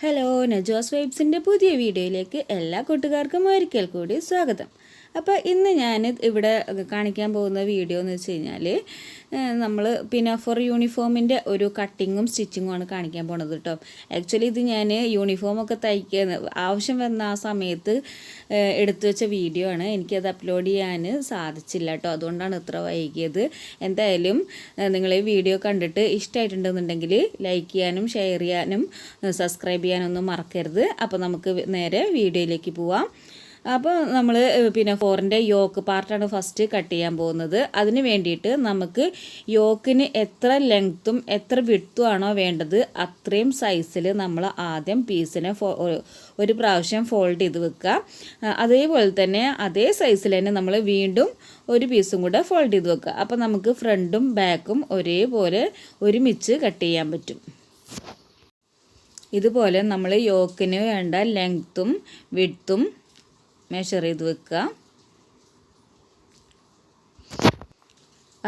Hello, നജോസ് വൈബ്സിൻ്റെ പുതിയ വീഡിയോയിലേക്ക് എല്ലാ കൂട്ടുകാർക്കും ഒരിക്കൽ കൂടി സ്വാഗതം. അപ്പോൾ ഇന്ന് ഞാൻ ഇവിടെ കാണിക്കാൻ പോകുന്ന വീഡിയോ എന്ന് വെച്ച് കഴിഞ്ഞാൽ നമ്മൾ പിനാഫോർ യൂണിഫോമിൻ്റെ ഒരു കട്ടിങ്ങും സ്റ്റിച്ചിങ്ങുമാണ് കാണിക്കാൻ പോണത് കേട്ടോ. ആക്ച്വലി ഇത് ഞാൻ യൂണിഫോമൊക്കെ തയ്ക്കുന്ന ആവശ്യം വന്ന ആ സമയത്ത് എടുത്തു വെച്ച വീഡിയോ ആണ്. എനിക്കത് അപ്ലോഡ് ചെയ്യാൻ സാധിച്ചില്ല കേട്ടോ, അതുകൊണ്ടാണ് ഇത്ര വൈകിയത്. എന്തായാലും നിങ്ങൾ ഈ വീഡിയോ കണ്ടിട്ട് ഇഷ്ടമായിട്ടുണ്ടെന്നുണ്ടെങ്കിൽ ലൈക്ക് ചെയ്യാനും ഷെയർ ചെയ്യാനും സബ്സ്ക്രൈബ് ചെയ്യാനൊന്നും മറക്കരുത്. അപ്പോൾ നമുക്ക് നേരെ വീഡിയോയിലേക്ക് പോവാം. അപ്പോൾ നമ്മൾ ഫോറിൻ്റെ യോക്ക് പാർട്ടാണ് ഫസ്റ്റ് കട്ട് ചെയ്യാൻ പോകുന്നത്. അതിന് വേണ്ടിയിട്ട് നമുക്ക് യോക്കിന് എത്ര ലെങ്ത്തും എത്ര വിഡ്ത്തും ആണോ വേണ്ടത് അത്രയും സൈസിൽ നമ്മൾ ആദ്യം പീസിനെ ഒരു പ്രാവശ്യം ഫോൾഡ് ചെയ്ത് വെക്കുക. അതേപോലെ തന്നെ അതേ സൈസിൽ തന്നെ നമ്മൾ വീണ്ടും ഒരു പീസും കൂടെ ഫോൾഡ് ചെയ്ത് വെക്കുക. അപ്പോൾ നമുക്ക് ഫ്രണ്ടും ബാക്കും ഒരേപോലെ ഒരുമിച്ച് കട്ട് ചെയ്യാൻ പറ്റും. ഇതുപോലെ നമ്മൾ യോക്കിന് വേണ്ട ലെങ്ത്തും വിഡ്ത്തും മെഷർ ചെയ്ത് വെക്കുക.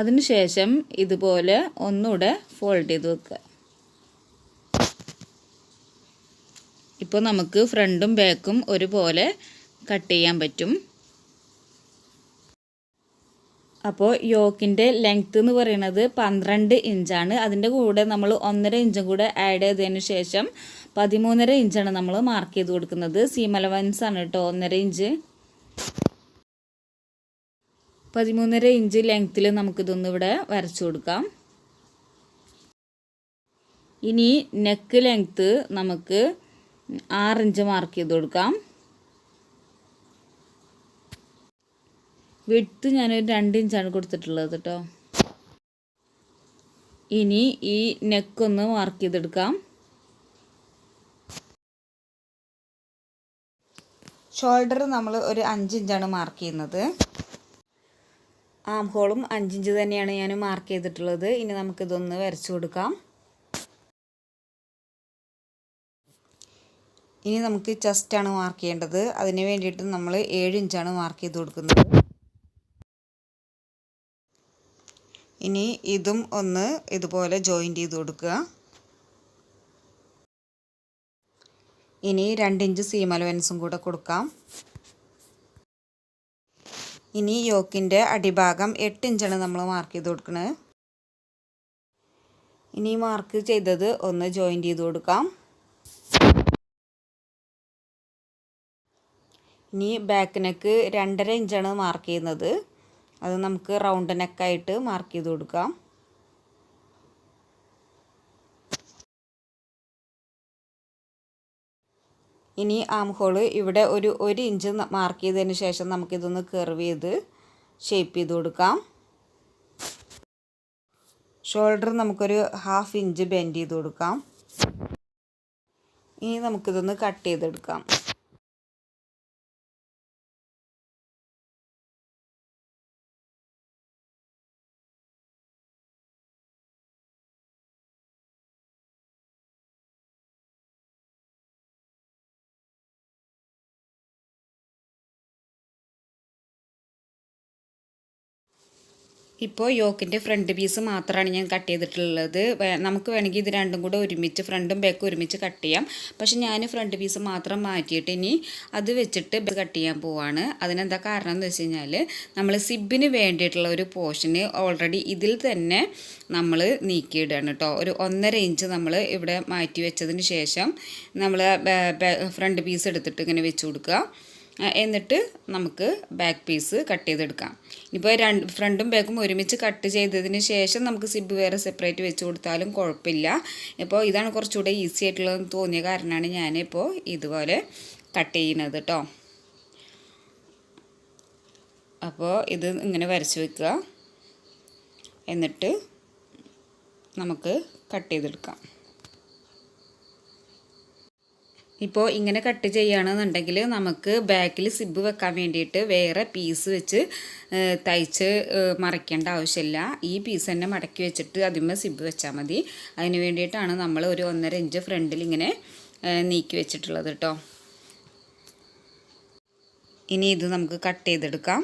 അതിനുശേഷം ഇതുപോലെ ഒന്നുകൂടെ ഫോൾഡ് ചെയ്ത് വെക്കുക. ഇപ്പോൾ നമുക്ക് ഫ്രണ്ടും ബാക്കും ഒരുപോലെ കട്ട് ചെയ്യാൻ പറ്റും. അപ്പോൾ യോക്കിൻ്റെ ലെങ്ത്ത് എന്ന് പറയുന്നത് 12 ഇഞ്ചാണ്. അതിൻ്റെ കൂടെ നമ്മൾ 1.5 ഇഞ്ചും കൂടെ ആഡ് ചെയ്തതിന് ശേഷം 13.5 ഇഞ്ചാണ് നമ്മൾ മാർക്ക് ചെയ്ത് കൊടുക്കുന്നത്. സീം അലവൻസ് ആണ് കേട്ടോ 1.5 ഇഞ്ച്. 13.5 ഇഞ്ച് ലെങ്ത്തിൽ നമുക്കിതൊന്ന് ഇവിടെ വരച്ചു കൊടുക്കാം. ഇനി നെക്ക് ലെങ്ത്ത് നമുക്ക് 6 ഇഞ്ച് മാർക്ക് ചെയ്ത് കൊടുക്കാം. വിഡ്ത്ത് ഞാനൊരു 2 ഇഞ്ചാണ് കൊടുത്തിട്ടുള്ളത് കേട്ടോ. ഇനി ഈ നെക്കൊന്ന് മാർക്ക് ചെയ്തെടുക്കാം. ഷോൾഡർ നമ്മൾ ഒരു 5 ഇഞ്ചാണ് മാർക്ക് ചെയ്യുന്നത്. ആം ഹോളും 5 ഇഞ്ച് തന്നെയാണ് ഞാൻ മാർക്ക് ചെയ്തിട്ടുള്ളത്. ഇനി നമുക്കിതൊന്ന് വരച്ചു കൊടുക്കാം. ഇനി നമുക്ക് ചെസ്റ്റാണ് മാർക്ക് ചെയ്യേണ്ടത്. അതിന് വേണ്ടിയിട്ട് നമ്മൾ 7 ഇഞ്ചാണ് മാർക്ക് ചെയ്ത് കൊടുക്കുന്നത്. ഇനി ഇതും ഒന്ന് ഇതുപോലെ ജോയിൻ്റ് ചെയ്ത് കൊടുക്കുക. ഇനി 2 ഇഞ്ച് സീം അലവൻസും കൂടെ കൊടുക്കാം. ഇനി യോക്കിൻ്റെ അടിഭാഗം 8 ഇഞ്ചാണ് നമ്മൾ മാർക്ക് ചെയ്ത് കൊടുക്കുന്നത്. ഇനി മാർക്ക് ചെയ്തത് ഒന്ന് ജോയിൻ്റ് ചെയ്ത് കൊടുക്കാം. ഇനി ബാക്ക് നെക്ക് 2.5 ഇഞ്ചാണ് മാർക്ക് ചെയ്യുന്നത്. അത് നമുക്ക് റൗണ്ട് നെക്കായിട്ട് മാർക്ക് ചെയ്ത് കൊടുക്കാം. ഇനി ആം ഹോള് ഇവിടെ ഒരു 1 ഇഞ്ച് മാർക്ക് ചെയ്തതിന് ശേഷം നമുക്കിതൊന്ന് കർവ് ചെയ്ത് ഷേപ്പ് ചെയ്ത് കൊടുക്കാം. ഷോൾഡർ നമുക്കൊരു 1/2 ഇഞ്ച് ബെൻഡ് ചെയ്ത് കൊടുക്കാം. ഇനി നമുക്കിതൊന്ന് കട്ട് ചെയ്തെടുക്കാം. ഇപ്പോൾ യോക്കിൻ്റെ ഫ്രണ്ട് പീസ് മാത്രമാണ് ഞാൻ കട്ട് ചെയ്തിട്ടുള്ളത്. നമുക്ക് വേണമെങ്കിൽ ഇത് രണ്ടും കൂടെ ഒരുമിച്ച് ഫ്രണ്ടും ബാക്കും ഒരുമിച്ച് കട്ട് ചെയ്യാം. പക്ഷെ ഞാൻ ഫ്രണ്ട് പീസ് മാത്രം മാറ്റിയിട്ട് ഇനി അത് വെച്ചിട്ട് കട്ട് ചെയ്യാൻ പോവാണ്. അതിനെന്താ കാരണം എന്ന് വെച്ച് കഴിഞ്ഞാൽ നമ്മൾ സിബിന് വേണ്ടിയിട്ടുള്ള ഒരു പോർഷന് ഓൾറെഡി ഇതിൽ തന്നെ നമ്മൾ നീക്കിയിടുകയാണ് കേട്ടോ. ഒരു 1.5 ഇഞ്ച് നമ്മൾ ഇവിടെ മാറ്റി വെച്ചതിന് ശേഷം നമ്മൾ ഫ്രണ്ട് പീസ് എടുത്തിട്ട് ഇങ്ങനെ വെച്ച് കൊടുക്കുക. എന്നിട്ട് നമുക്ക് ബാക്ക് പീസ് കട്ട് ചെയ്തെടുക്കാം. ഇപ്പോൾ ഫ്രണ്ടും ബാക്കും ഒരുമിച്ച് കട്ട് ചെയ്തതിന് ശേഷം നമുക്ക് സിബ് വേറെ സെപ്പറേറ്റ് വെച്ച് കൊടുത്താലും കുഴപ്പമില്ല. ഇപ്പോൾ ഇതാണ് കുറച്ചുകൂടെ ഈസി ആയിട്ടുള്ളതെന്ന് തോന്നിയ കാരണമാണ് ഞാനിപ്പോൾ ഇതുപോലെ കട്ട് ചെയ്യുന്നത് കേട്ടോ. അപ്പോൾ ഇത് ഇങ്ങനെ വരച്ച് വെക്കുക. എന്നിട്ട് നമുക്ക് കട്ട് ചെയ്തെടുക്കാം. ഇപ്പോൾ ഇങ്ങനെ കട്ട് ചെയ്യുകയാണെന്നുണ്ടെങ്കിൽ നമുക്ക് ബാക്കിൽ സിബ് വെക്കാൻ വേണ്ടിയിട്ട് വേറെ പീസ് വെച്ച് തയ്ച്ച് മറയ്ക്കേണ്ട ആവശ്യമില്ല. ഈ പീസ് തന്നെ മടക്കി വെച്ചിട്ട് അതിന്മേൽ സിബ് വെച്ചാൽ മതി. അതിന് വേണ്ടിയിട്ടാണ് നമ്മൾ ഒരു 1.5 ഇഞ്ച് ഫ്രണ്ടിൽ ഇങ്ങനെ നീക്കി വെച്ചിട്ടുള്ളത് കേട്ടോ. ഇനി ഇത് നമുക്ക് കട്ട് ചെയ്തെടുക്കാം.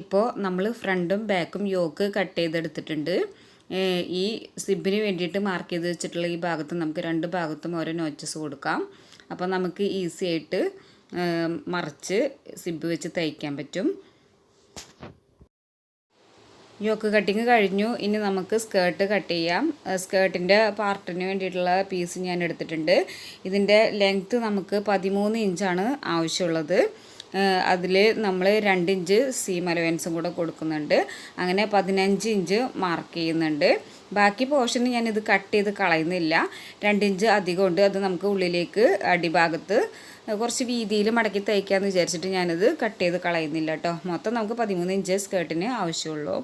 ഇപ്പോൾ നമ്മൾ ഫ്രണ്ടും ബാക്കും യോക്ക് കട്ട് ചെയ്തെടുത്തിട്ടുണ്ട്. ഈ സിബിന് വേണ്ടിയിട്ട് മാർക്ക് ചെയ്ത് വെച്ചിട്ടുള്ള ഈ ഭാഗത്ത് നമുക്ക് രണ്ട് ഭാഗത്തും ഓരോ നോച്ചസ് കൊടുക്കാം. അപ്പോൾ നമുക്ക് ഈസി ആയിട്ട് മറിച്ച് സിബ് വെച്ച് തയ്ക്കാൻ പറ്റും. യോക്ക് കട്ടിങ് കഴിഞ്ഞു. ഇനി നമുക്ക് സ്കേർട്ട് കട്ട് ചെയ്യാം. സ്കേർട്ടിൻ്റെ പാർട്ടിന് വേണ്ടിയിട്ടുള്ള പീസ് ഞാൻ എടുത്തിട്ടുണ്ട്. ഇതിൻ്റെ ലെങ്ത്ത് നമുക്ക് 13 ഇഞ്ചാണ് ആവശ്യമുള്ളത്. അതിൽ നമ്മൾ 2 ഇഞ്ച് സീം അലവൻസും കൂടെ കൊടുക്കുന്നുണ്ട്. അങ്ങനെ 15 ഇഞ്ച് മാർക്ക് ചെയ്യുന്നുണ്ട്. ബാക്കി പോർഷൻ ഞാനിത് കട്ട് ചെയ്ത് കളയുന്നില്ല. 2 ഇഞ്ച് അധികം ഉണ്ട്. അത് നമുക്ക് ഉള്ളിലേക്ക് അടിഭാഗത്ത് കുറച്ച് വീതിയിൽ മടക്കി തയ്ക്കാമെന്ന് വിചാരിച്ചിട്ട് ഞാനിത് കട്ട് ചെയ്ത് കളയുന്നില്ല കേട്ടോ. മൊത്തം നമുക്ക് 13 ഇഞ്ച് സ്കേർട്ടിന് ആവശ്യമുള്ളൂ.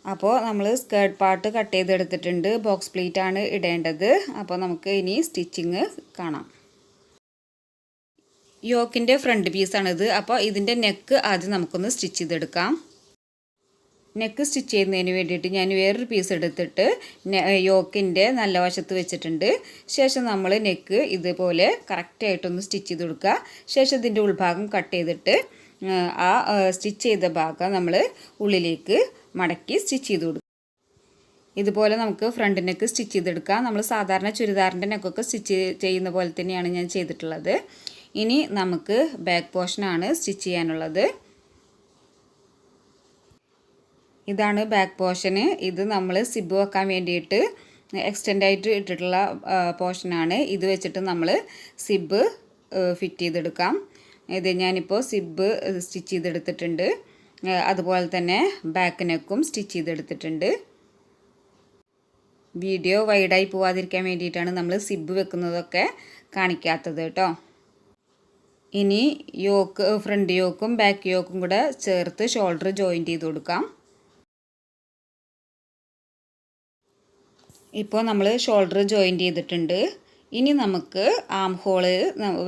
അപ്പോൾ നമ്മൾ സ്കേർട്ട് പാർട്ട് കട്ട് ചെയ്തെടുത്തിട്ടുണ്ട്. ബോക്സ് പ്ലീറ്റാണ് ഇടേണ്ടത്. അപ്പോൾ നമുക്ക് ഇനി സ്റ്റിച്ചിങ് കാണാം. യോക്കിൻ്റെ ഫ്രണ്ട് പീസാണിത്. അപ്പോൾ ഇതിൻ്റെ നെക്ക് ആദ്യം നമുക്കൊന്ന് സ്റ്റിച്ച് ചെയ്തെടുക്കാം. നെക്ക് സ്റ്റിച്ച് ചെയ്യുന്നതിന് വേണ്ടിയിട്ട് ഞാൻ വേറൊരു പീസ് എടുത്തിട്ട് യോക്കിൻ്റെ നല്ല വശത്ത് വെച്ചിട്ടുണ്ട്. ശേഷം നമ്മൾ നെക്ക് ഇതുപോലെ കറക്റ്റായിട്ടൊന്ന് സ്റ്റിച്ച് ചെയ്ത് കൊടുക്കുക. ശേഷം ഇതിൻ്റെ ഉൾഭാഗം കട്ട് ചെയ്തിട്ട് ആ സ്റ്റിച്ച് ചെയ്ത ഭാഗം നമ്മൾ ഉള്ളിലേക്ക് മടക്കി സ്റ്റിച്ച് ചെയ്ത് കൊടുക്കുക. ഇതുപോലെ നമുക്ക് ഫ്രണ്ട് നെക്ക് സ്റ്റിച്ച് ചെയ്തെടുക്കാം. നമ്മൾ സാധാരണ ചുരിദാറിൻ്റെ നെക്കൊക്കെ സ്റ്റിച്ച് ചെയ്യുന്ന പോലെ തന്നെയാണ് ഞാൻ ചെയ്തിട്ടുള്ളത്. ഇനി നമുക്ക് ബാക്ക് പോർഷനാണ് സ്റ്റിച്ച് ചെയ്യാനുള്ളത്. ഇതാണ് ബാക്ക് പോർഷന്. ഇത് നമ്മൾ സിബ് വെക്കാൻ വേണ്ടിയിട്ട് എക്സ്റ്റെൻഡായിട്ട് ഇട്ടിട്ടുള്ള പോർഷനാണ്. ഇത് വെച്ചിട്ട് നമ്മൾ സിബ് ഫിറ്റ് ചെയ്തെടുക്കാം. ഇത് ഞാനിപ്പോൾ സിബ് സ്റ്റിച്ച് ചെയ്തെടുത്തിട്ടുണ്ട്. അതുപോലെ തന്നെ ബാക്ക് നെക്കും സ്റ്റിച്ച് ചെയ്തെടുത്തിട്ടുണ്ട്. വീഡിയോ വൈഡായി പോവാതിരിക്കാൻ വേണ്ടിയിട്ടാണ് നമ്മൾ സിബ് വെക്കുന്നതൊക്കെ കാണിക്കാത്തത് കേട്ടോ. ഇനി യോക്ക് ഫ്രണ്ട് യോക്കും ബാക്ക് യോക്കും കൂടെ ചേർത്ത് ഷോൾഡർ ജോയിൻറ്റ് ചെയ്ത് കൊടുക്കാം. ഇപ്പോൾ നമ്മൾ ഷോൾഡർ ജോയിൻറ്റ് ചെയ്തിട്ടുണ്ട്. ഇനി നമുക്ക് ആം ഹോള്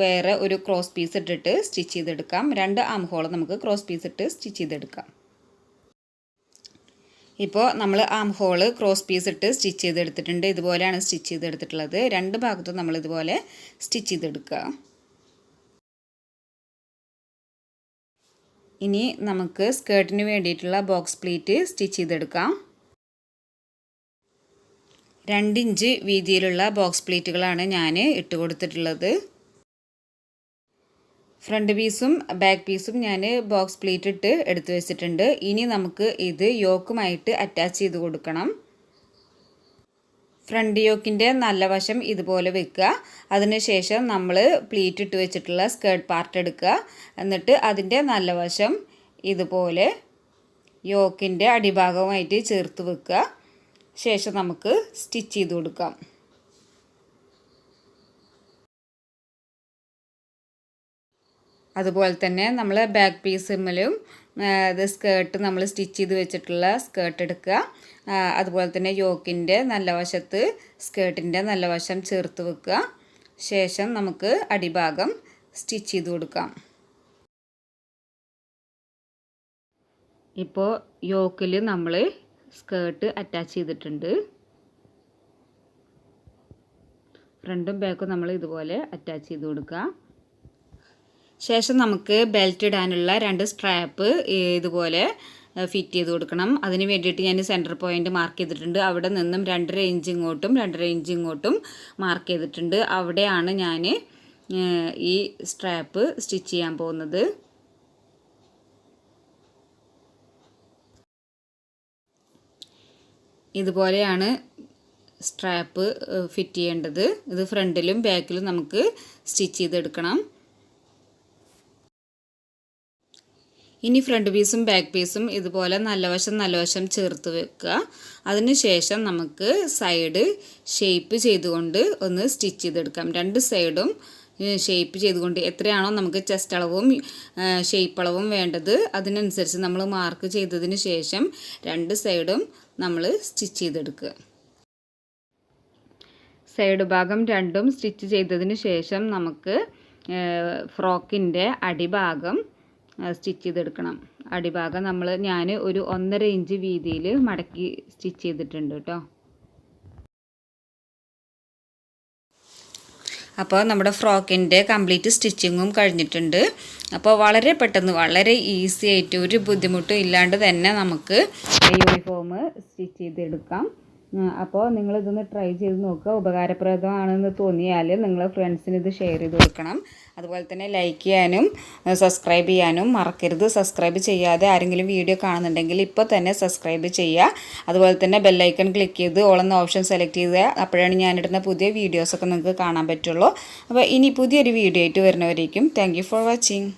വേറെ ഒരു ക്രോസ് പീസ് ഇട്ടിട്ട് സ്റ്റിച്ച് ചെയ്തെടുക്കാം. 2 ആം ഹോൾ നമുക്ക് ക്രോസ് പീസ് ഇട്ട് സ്റ്റിച്ച് ചെയ്തെടുക്കാം. ഇപ്പോൾ നമ്മൾ ആം ഹോള് ക്രോസ് പീസ് ഇട്ട് സ്റ്റിച്ച് ചെയ്തെടുത്തിട്ടുണ്ട്. ഇതുപോലെയാണ് സ്റ്റിച്ച് ചെയ്തെടുത്തിട്ടുള്ളത്. 2 ഭാഗത്തും നമ്മൾ ഇതുപോലെ സ്റ്റിച്ച് ചെയ്തെടുക്കുക. ഇനി നമുക്ക് സ്കേർട്ടിന് വേണ്ടിയിട്ടുള്ള ബോക്സ് പ്ലീറ്റ് സ്റ്റിച്ച് ചെയ്തെടുക്കാം. 2 ഇഞ്ച് വീതിയിലുള്ള ബോക്സ് പ്ലീറ്റുകളാണ് ഞാൻ ഇട്ട് കൊടുത്തിട്ടുള്ളത്. ഫ്രണ്ട് പീസും ബാക്ക് പീസും ഞാൻ ബോക്സ് പ്ലീറ്റ് ഇട്ട് എടുത്ത് വെച്ചിട്ടുണ്ട്. ഇനി നമുക്ക് ഇത് യോക്കുമായിട്ട് അറ്റാച്ച് ചെയ്ത് കൊടുക്കണം. ഫ്രണ്ട് യോക്കിൻ്റെ നല്ല വശം ഇതുപോലെ വെക്കുക. അതിനുശേഷം നമ്മൾ പ്ലീറ്റ് ഇട്ട് വെച്ചിട്ടുള്ള സ്കേർട്ട് പാർട്ട് എടുക്കുക. എന്നിട്ട് അതിൻ്റെ നല്ല വശം ഇതുപോലെ യോക്കിൻ്റെ അടിഭാഗവുമായിട്ട് ചേർത്ത് വെക്കുക. ശേഷം നമുക്ക് സ്റ്റിച്ച് ചെയ്ത് കൊടുക്കാം. അതുപോലെ തന്നെ നമ്മൾ ബാക്ക് പീസിലും ഇത് സ്കേർട്ട് നമ്മൾ സ്റ്റിച്ച് ചെയ്ത് വെച്ചിട്ടുള്ള സ്കേർട്ട് എടുക്കുക. അതുപോലെ തന്നെ യോക്കിൻ്റെ നല്ല വശത്ത് സ്കേർട്ടിൻ്റെ നല്ല വശം ചേർത്ത് വെക്കുക. ശേഷം നമുക്ക് അടിഭാഗം സ്റ്റിച്ച് ചെയ്ത് കൊടുക്കാം. ഇപ്പോൾ യോക്കിൽ നമ്മൾ സ്കേർട്ട് അറ്റാച്ച് ചെയ്തിട്ടുണ്ട്. ഫ്രണ്ടും ബാക്കും നമ്മൾ ഇതുപോലെ അറ്റാച്ച് ചെയ്ത് കൊടുക്കുക. ശേഷം നമുക്ക് ബെൽറ്റ് ഇടാനുള്ള 2 സ്ട്രാപ്പ് ഇതുപോലെ ഫിറ്റ് ചെയ്ത് കൊടുക്കണം. അതിന് വേണ്ടിയിട്ട് ഞാൻ സെൻറ്റർ പോയിൻ്റ് മാർക്ക് ചെയ്തിട്ടുണ്ട്. അവിടെ നിന്നും 2.5 ഇഞ്ച് ഇങ്ങോട്ടും 2.5 ഇഞ്ച് ഇങ്ങോട്ടും മാർക്ക് ചെയ്തിട്ടുണ്ട്. അവിടെയാണ് ഞാൻ ഈ സ്ട്രാപ്പ് സ്റ്റിച്ച് ചെയ്യാൻ പോകുന്നത്. ഇതുപോലെയാണ് സ്ട്രാപ്പ് ഫിറ്റ് ചെയ്യേണ്ടത്. ഇത് ഫ്രണ്ടിലും ബാക്കിലും നമുക്ക് സ്റ്റിച്ച് ചെയ്തെടുക്കണം. ഇനി ഫ്രണ്ട് പീസും ബാക്ക് പീസും ഇതുപോലെ നല്ല വശം ചേർത്ത് വെക്കുക. അതിനുശേഷം നമുക്ക് സൈഡ് ഷേപ്പ് ചെയ്തുകൊണ്ട് ഒന്ന് സ്റ്റിച്ച് ചെയ്തെടുക്കാം. 2 സൈഡും ഷേപ്പ് ചെയ്തുകൊണ്ട് എത്രയാണോ നമുക്ക് ചെസ്റ്റ് അളവും ഷേപ്പ് അളവും വേണ്ടത് അതിനനുസരിച്ച് നമ്മൾ മാർക്ക് ചെയ്തതിന് ശേഷം 2 സൈഡും നമ്മൾ സ്റ്റിച്ച് ചെയ്തെടുക്കുക. സൈഡ് ഭാഗം 2ഉം സ്റ്റിച്ച് ചെയ്തതിന് ശേഷം നമുക്ക് ഫ്രോക്കിൻ്റെ അടിഭാഗം സ്റ്റിച്ച് ചെയ്തെടുക്കണം. അടിഭാഗം ഞാൻ ഒരു 1.5 ഇഞ്ച് വീതിയിൽ മടക്കി സ്റ്റിച്ച് ചെയ്തിട്ടുണ്ട് കേട്ടോ. അപ്പോൾ നമ്മുടെ ഫ്രോക്കിൻ്റെ കംപ്ലീറ്റ് സ്റ്റിച്ചിങ്ങും കഴിഞ്ഞിട്ടുണ്ട്. അപ്പോൾ വളരെ പെട്ടെന്ന് വളരെ ഈസി ആയിട്ട് ഒരു ബുദ്ധിമുട്ടും ഇല്ലാണ്ട് തന്നെ നമുക്ക് യൂണിഫോം സ്റ്റിച്ച് ചെയ്തെടുക്കാം. അപ്പോൾ നിങ്ങളിതൊന്ന് ട്രൈ ചെയ്ത് നോക്കുക. ഉപകാരപ്രദമാണെന്ന് തോന്നിയാൽ നിങ്ങൾ ഫ്രണ്ട്സിന് ഇത് ഷെയർ ചെയ്ത് കൊടുക്കണം. അതുപോലെ തന്നെ ലൈക്ക് ചെയ്യാനും സബ്സ്ക്രൈബ് ചെയ്യാനും മറക്കരുത്. സബ്സ്ക്രൈബ് ചെയ്യാതെ ആരെങ്കിലും വീഡിയോ കാണുന്നുണ്ടെങ്കിൽ ഇപ്പോൾ തന്നെ സബ്സ്ക്രൈബ് ചെയ്യുക. അതുപോലെ തന്നെ ബെല്ലൈക്കൺ ക്ലിക്ക് ചെയ്ത് ഓൾ എന്ന ഓപ്ഷൻ സെലക്ട് ചെയ്യുക. അപ്പോഴാണ് ഞാനിടുന്ന പുതിയ വീഡിയോസൊക്കെ നിങ്ങൾക്ക് കാണാൻ പറ്റുള്ളൂ. അപ്പോൾ ഇനി പുതിയൊരു വീഡിയോ ആയിട്ട് വരുന്നവരേക്കും താങ്ക് യു ഫോർ വാച്ചിങ്.